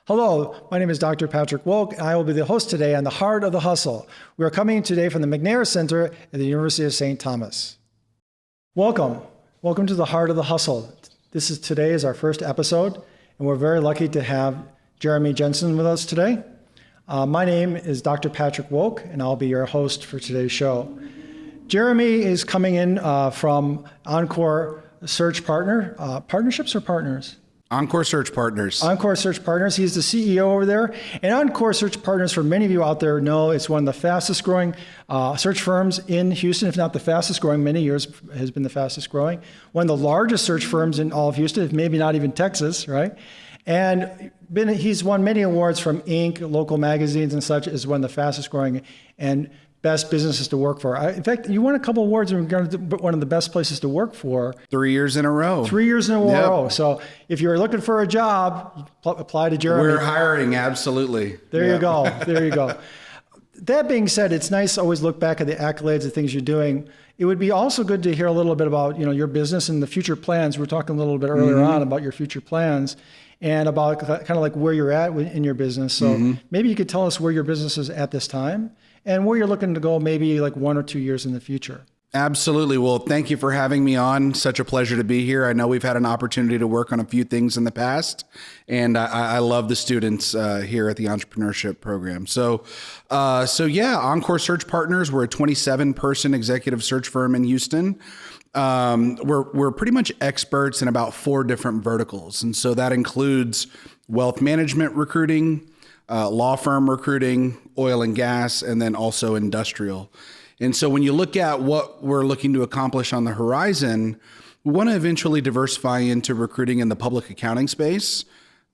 Hello, my name is Dr. Patrick Wolk, and I will be the host today on The Heart of the Hustle. We are coming today from the McNair Center at the University of St. Thomas. Welcome. Welcome to The Heart of the Hustle. Today is our first episode, and we're very lucky to have Jeremy Jenson with us today. My name is Dr. Patrick Wolk, and I'll be your host for today's show. Jeremy is coming in from Encore Search Partnerships or Partners? Encore Search Partners. Encore Search Partners. He's the CEO over there. And Encore Search Partners, for many of you out there know, it's one of the fastest growing search firms in Houston, if not the fastest growing, many years has been the fastest growing. One of the largest search firms in all of Houston, if maybe not even Texas, right? And he's won many awards from Inc., local magazines and such, as one of the fastest growing and best businesses to work for. In fact, you won a couple awards and one of the best places to work for. 3 years in a row. 3 years in a row. So if you're looking for a job, apply to Jeremy. We're hiring, absolutely. There you go. There you go. That being said, it's nice to always look back at the accolades, the things you're doing. It would be also good to hear a little bit about your business and the future plans. We were talking a little bit earlier on about your future plans and about kind of like where you're at in your business. So maybe you could tell us where your business is at this time and where you're looking to go maybe like 1 or 2 years in the future. Absolutely. Well, thank you for having me on. Such a pleasure to be here. I know we've had an opportunity to work on a few things in the past, and I love the students here at the entrepreneurship program. So Encore Search Partners, we're a 27-person executive search firm in Houston. We're pretty much experts in about 4 different verticals. And so that includes wealth management recruiting, law firm recruiting, oil and gas, and then also industrial. And so when you look at what we're looking to accomplish on the horizon, we want to eventually diversify into recruiting in the public accounting space,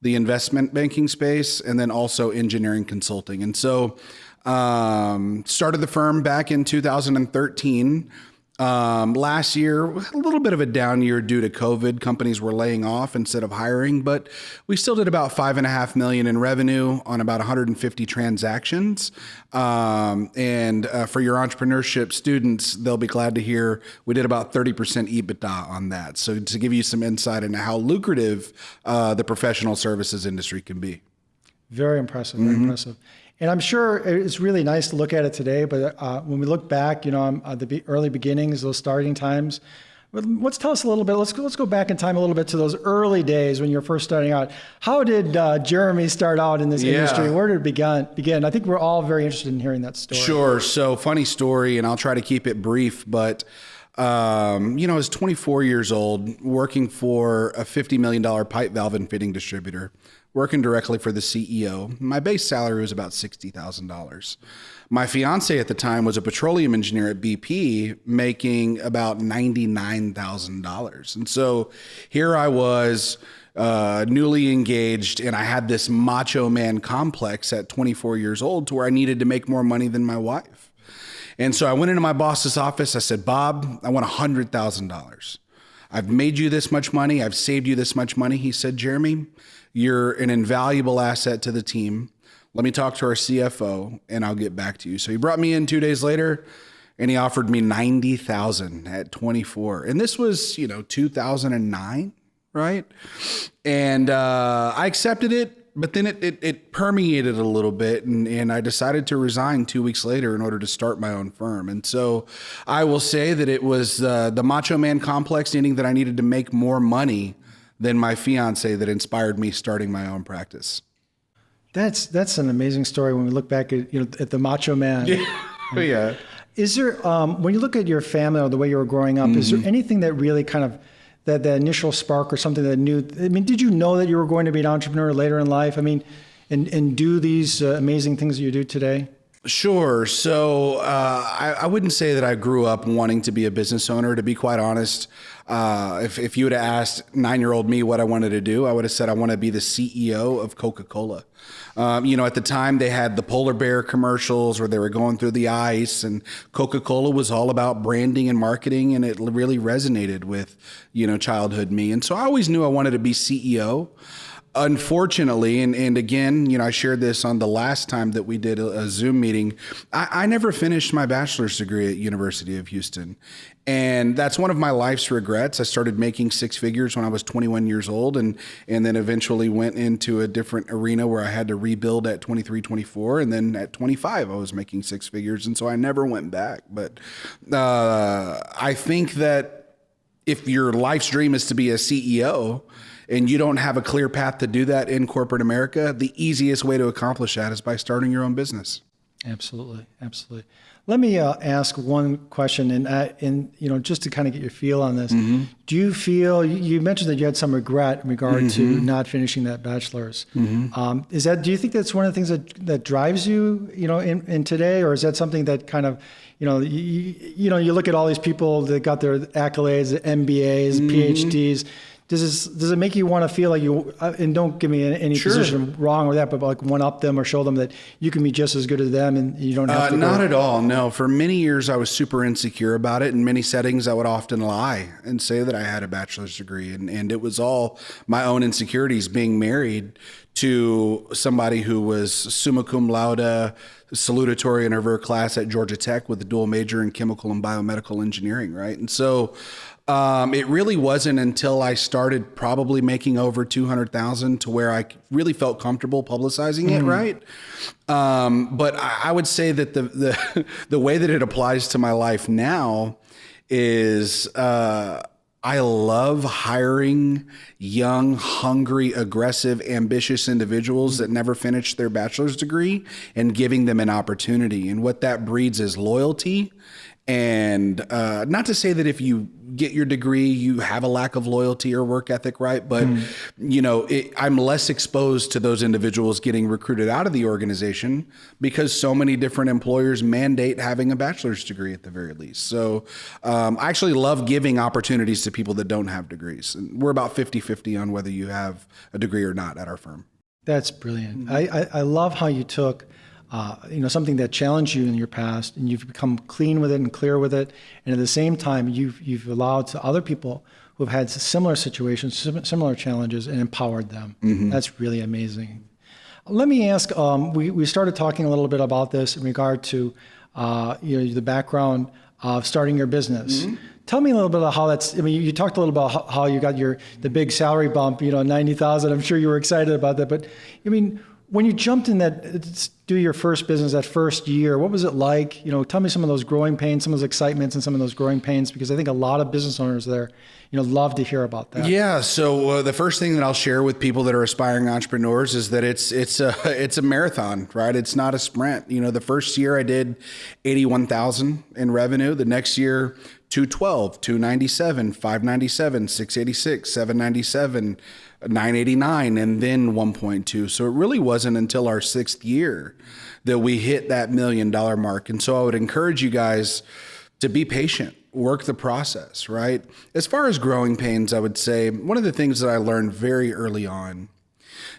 the investment banking space, and then also engineering consulting. And so started the firm back in 2013. Last year, a little bit of a down year due to COVID. Companies were laying off instead of hiring, but we still did about $5.5 million in revenue on about 150 transactions. And for your entrepreneurship students, they'll be glad to hear we did about 30% EBITDA on that. So to give you some insight into how lucrative the professional services industry can be. Very impressive. Very impressive. And I'm sure it's really nice to look at it today, but when we look back, the early beginnings, those starting times, let's tell us a little bit. Let's go back in time a little bit to those early days when you're first starting out. How did Jeremy start out in this industry? Where did it begin? I think we're all very interested in hearing that story. Sure. So funny story, and I'll try to keep it brief, but I was 24 years old, working for a $50 million pipe valve and fitting distributor, working directly for the CEO. My base salary was about $60,000. My fiance at the time was a petroleum engineer at BP, making about $99,000. And so here I was, newly engaged, and I had this macho man complex at 24 years old to where I needed to make more money than my wife. And so I went into my boss's office. I said, Bob, I want $100,000. I've made you this much money. I've saved you this much money. He said, Jeremy, you're an invaluable asset to the team. Let me talk to our CFO and I'll get back to you. So he brought me in 2 days later and he offered me $90,000 at 24. And this was, 2009, right? And I accepted it. But then it permeated a little bit, and I decided to resign 2 weeks later in order to start my own firm. And so I will say that it was the macho man complex, needing that I needed to make more money than my fiance, that inspired me starting my own practice. That's an amazing story when we look back at at the macho man. Yeah. Is there when you look at your family or the way you were growing up, is there anything that really kind of that initial spark or something that did you know that you were going to be an entrepreneur later in life? And do these amazing things that you do today? Sure. So I wouldn't say that I grew up wanting to be a business owner. To be quite honest, if you would have asked 9-year-old me what I wanted to do, I would have said I want to be the CEO of Coca-Cola. At the time they had the polar bear commercials where they were going through the ice, and Coca-Cola was all about branding and marketing, and it really resonated with, childhood me. And so I always knew I wanted to be CEO. Unfortunately, and again, I shared this on the last time that we did a Zoom meeting. I never finished my bachelor's degree at University of Houston. And that's one of my life's regrets. I started making six figures when I was 21 years old, and then eventually went into a different arena where I had to rebuild at 23, 24. And then at 25, I was making six figures. And so I never went back. But I think that if your life's dream is to be a CEO, and you don't have a clear path to do that in corporate America, the easiest way to accomplish that is by starting your own business. Absolutely. Absolutely. Let me ask one question, and just to kind of get your feel on this. Mm-hmm. Do you feel, you mentioned that you had some regret in regard to not finishing that bachelor's. Mm-hmm. Do you think that's one of the things that drives you, in today, or is that something that kind of, you look at all these people that got their accolades, MBAs, PhDs. Does it make you want to feel like you, and don't give me any position wrong with that, but like one up them or show them that you can be just as good as them and you don't have to Not at all. No, for many years I was super insecure about it. In many settings I would often lie and say that I had a bachelor's degree, and it was all my own insecurities, being married to somebody who was summa cum laude, salutatorian of her class at Georgia Tech with a dual major in chemical and biomedical engineering, right? And so it really wasn't until I started probably making over 200,000 to where I really felt comfortable publicizing it, right? But I would say that the way that it applies to my life now is I love hiring young, hungry, aggressive, ambitious individuals that never finished their bachelor's degree and giving them an opportunity. And what that breeds is loyalty. And not to say that if you get your degree, you have a lack of loyalty or work ethic, right? But, I'm less exposed to those individuals getting recruited out of the organization because so many different employers mandate having a bachelor's degree at the very least. So I actually love giving opportunities to people that don't have degrees. And we're about 50-50 on whether you have a degree or not at our firm. That's brilliant. I love how you took something that challenged you in your past, and you've become clean with it and clear with it. And at the same time, you've allowed to other people who've had similar situations, similar challenges, and empowered them. Mm-hmm. That's really amazing. Let me ask, we started talking a little bit about this in regard to, the background of starting your business. Mm-hmm. Tell me a little bit about how that's, you talked a little about how you got the big salary bump, 90,000. I'm sure you were excited about that. But when you jumped in do your first business that first year, what was it like? Tell me some of those growing pains, some of those excitements and some of those growing pains, because I think a lot of business owners there, love to hear about that. Yeah. So the first thing that I'll share with people that are aspiring entrepreneurs is that it's a marathon, right? It's not a sprint. The first year I did 81,000 in revenue. The next year, 212, 297, 597, 686, 797, 989, and then 1.2. So it really wasn't until our sixth year that we hit that $1 million mark. And so I would encourage you guys to be patient, work the process, right? As far as growing pains, I would say one of the things that I learned very early on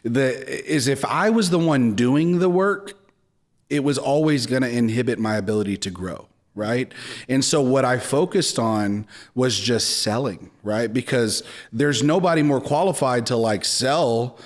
is if I was the one doing the work, it was always going to inhibit my ability to grow. Right. And so what I focused on was just selling, right? Because there's nobody more qualified to sell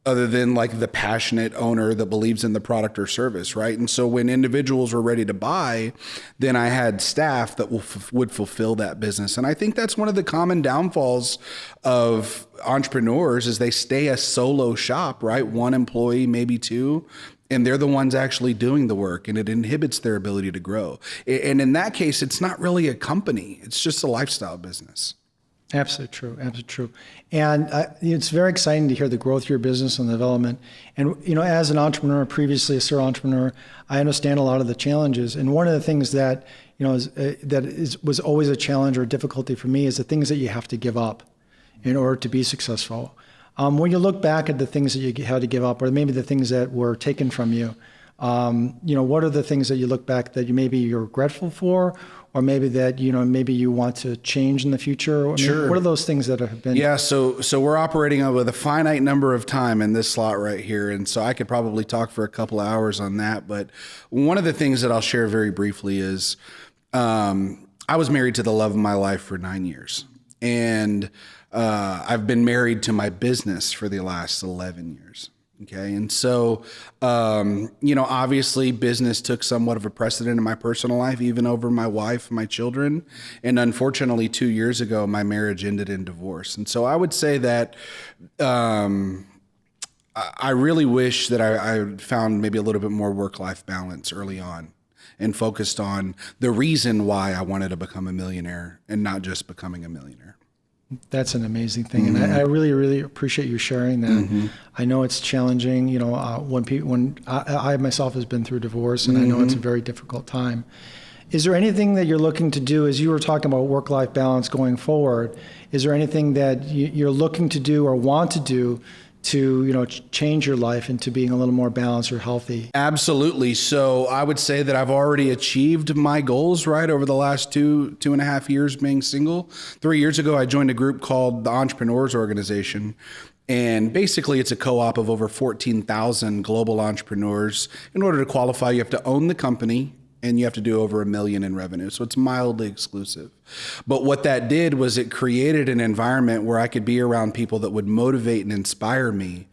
other than the passionate owner that believes in the product or service, right? And so when individuals were ready to buy, then I had staff that would fulfill that business. And I think that's one of the common downfalls of entrepreneurs is they stay a solo shop, right? One employee, maybe two. And they're the ones actually doing the work, and it inhibits their ability to grow. And in that case, it's not really a company. It's just a lifestyle business. Absolutely true. Absolutely true. And it's very exciting to hear the growth of your business and the development. And, as an entrepreneur, previously a serial entrepreneur, I understand a lot of the challenges. And one of the things that, was always a challenge or a difficulty for me is the things that you have to give up in order to be successful. When you look back at the things that you had to give up, or maybe the things that were taken from you, what are the things that you look back that you're regretful for, or maybe that maybe you want to change in the future? Sure. What are those things that have been? Yeah. So we're operating with a finite number of time in this slot right here, and so I could probably talk for a couple of hours on that. But one of the things that I'll share very briefly is I was married to the love of my life for 9 years, and I've been married to my business for the last 11 years. Okay. And so, obviously business took somewhat of a precedent in my personal life, even over my wife, my children. And unfortunately, 2 years ago, my marriage ended in divorce. And so I would say that, I really wish that I found maybe a little bit more work-life balance early on and focused on the reason why I wanted to become a millionaire and not just becoming a millionaire. That's an amazing thing. And I really, really appreciate you sharing that. I know it's challenging, when I myself has been through divorce, and I know it's a very difficult time. Is there anything that you're looking to do, as you were talking about work-life balance going forward, is there anything that you're looking to do or want to do to, change your life into being a little more balanced or healthy? Absolutely. So I would say that I've already achieved my goals, right, over the last 2.5 years being single. 3 years ago, I joined a group called the Entrepreneurs Organization. And basically, it's a co-op of over 14,000 global entrepreneurs. In order to qualify, you have to own the company, and you have to do over $1 million in revenue. So it's mildly exclusive. But what that did was it created an environment where I could be around people that would motivate and inspire me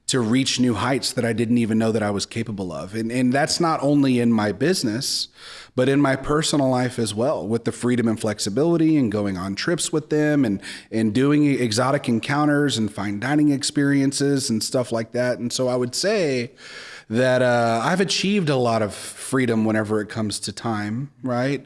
to reach new heights that I didn't even know that I was capable of. And that's not only in my business, but in my personal life as well, with the freedom and flexibility and going on trips with them and doing exotic encounters and fine dining experiences and stuff like that. And so I would say that I've achieved a lot of freedom whenever it comes to time, right?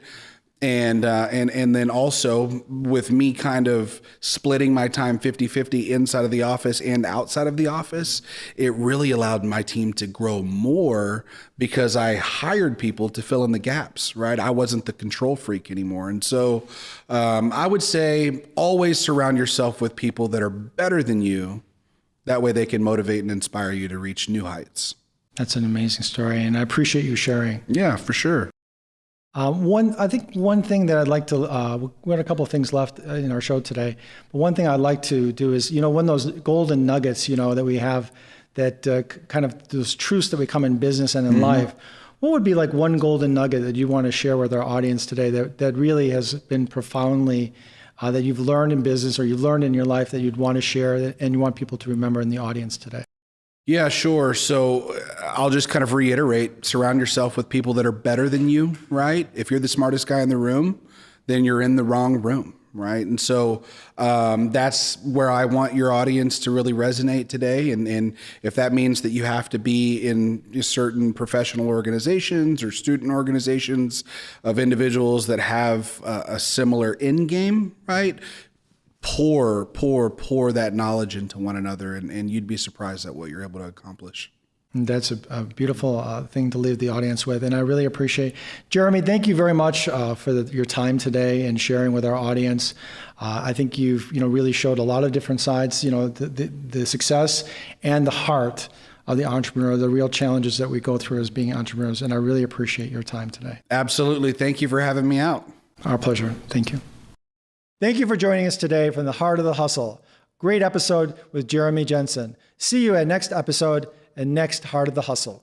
And then also with me kind of splitting my time 50-50 inside of the office and outside of the office, it really allowed my team to grow more because I hired people to fill in the gaps, right? I wasn't the control freak anymore. And so I would say always surround yourself with people that are better than you. That way they can motivate and inspire you to reach new heights. That's an amazing story, and I appreciate you sharing. Yeah, for sure. I think one thing that I'd like to, we had a couple of things left in our show today, but one thing I'd like to do is, one of those golden nuggets, that we have that kind of those truths that we come in business and in life. What would be like one golden nugget that you want to share with our audience today that really has been profoundly, that you've learned in business or you've learned in your life that you'd want to share and you want people to remember in the audience today? Yeah, sure. So I'll just kind of reiterate, surround yourself with people that are better than you, right? If you're the smartest guy in the room, then you're in the wrong room, right? And so that's where I want your audience to really resonate today. And if that means that you have to be in certain professional organizations or student organizations of individuals that have a similar end game, right? Pour that knowledge into one another, and you'd be surprised at what you're able to accomplish. And that's a beautiful thing to leave the audience with, and I really appreciate. Jeremy, thank you very much for your time today and sharing with our audience. I think you've really showed a lot of different sides, the success and the heart of the entrepreneur, the real challenges that we go through as being entrepreneurs, and I really appreciate your time today. Absolutely. Thank you for having me out. Our pleasure. Thank you. Thank you for joining us today from the Heart of the Hustle. Great episode with Jeremy Jenson. See you at next episode and next Heart of the Hustle.